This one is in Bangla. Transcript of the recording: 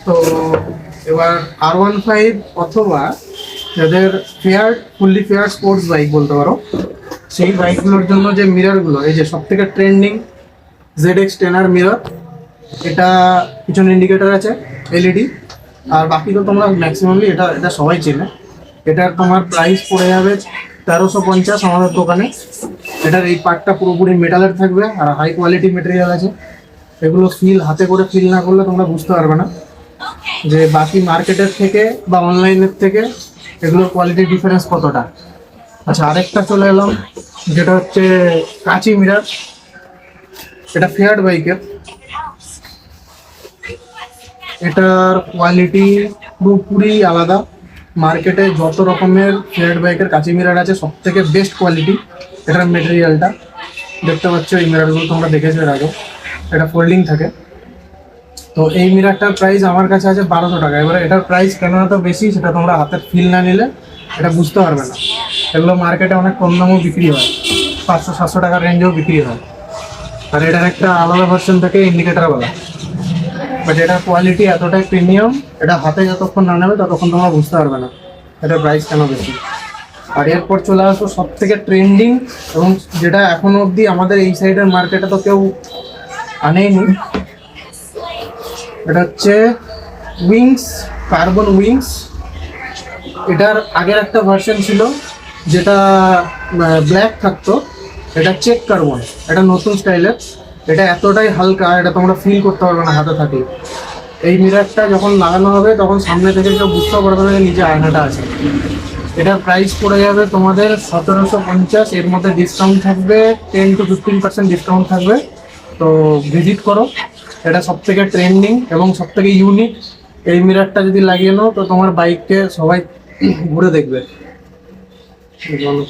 তো এবার R15 অথবা যাদের ফুললি ফেয়ার স্পোর্টস বাইক বলতে পারো, সেই বাইকগুলোর জন্য যে মিররগুলো, এই যে সব থেকে ট্রেন্ডিং ZX10R মিরর, এটা পিছনে ইন্ডিকেটর আছে এলইডি, আর বাকি তো তোমরা ম্যাক্সিমামলি এটা এটা সবাই চেনে। এটার তোমার প্রাইস পড়ে যাবে 1350 আমাদের দোকানে। এটার এই পার্টটা পুরোপুরি মেটালের থাকবে আর হাই কোয়ালিটি মেটেরিয়াল আছে। এগুলো হাতে করে ফিল না করলে তোমরা বুঝতে পারবে না যে বাকি মার্কেটের থেকে বা অনলাইনের থেকে এগুলোর কোয়ালিটির ডিফারেন্স কতটা। আচ্ছা, আরেকটা চলে এলাম, যেটা হচ্ছে কাঁচি মিরার। এটা ফিয়াট বাইকের, এটার কোয়ালিটি পুরোপুরি আলাদা। মার্কেটে যত রকমের ফিয়াট বাইকের কাঁচি মিরার আছে, সব থেকে বেস্ট কোয়ালিটি এটার মেটেরিয়ালটা। দেখতে পাচ্ছ এই মিরারগুলো তোমরা দেখেছো এর আগে, এটা ফোল্ডিং থাকে। তো এই মিরারটার প্রাইস আমার কাছে আছে 1200 টাকা। এবারে এটার প্রাইস কেন এত বেশি সেটা তোমরা হাতের ফিল না নিলে এটা বুঝতে পারবে না। এগুলো মার্কেটে অনেক কম দামেও বিক্রি হয়, 500-700 টাকার রেঞ্জেও বিক্রি হয়। আর এটার একটা আলাদা ভার্সন থাকে ইন্ডিকেটারওয়ালা, বাট এটার কোয়ালিটি এতটাই প্রিমিয়াম, এটা হাতে যতক্ষণ না নেবে ততক্ষণ তোমরা বুঝতে পারবে না এটার প্রাইস কেন বেশি। আর এরপর চলে আসবো সব থেকে ট্রেন্ডিং, এবং যেটা এখনো অবধি আমাদের এই সাইডের মার্কেটে তো কেউ আনেইনি। এটা হচ্ছে উইংস, কার্বন উইংস। এটার আগের একটা ভার্সন ছিল যেটা ব্ল্যাক থাকতো, এটা চেক কার্বন, এটা নতুন স্টাইলের। এটা এতটাই হালকা, এটা তোমরা ফিল করতে পারবে না হাতে থাকে। এই মিরারটা যখন লাগানো হবে তখন সামনে থেকে কেউ বুঝতেও পারবে না যে নিচে আয়নাটা আছে। এটার প্রাইস পড়ে যাবে তোমাদের 1750। এর মধ্যে ডিসকাউন্ট থাকবে, 10 to 15% ডিসকাউন্ট থাকবে। তো ভিজিট করো। এটা সব থেকে ট্রেন্ডিং এবং সব থেকে ইউনিক। এই মিরারটা যদি লাগিয়ে নাও তো তোমার বাইককে সবাই ঘুরে দেখবে। বলো।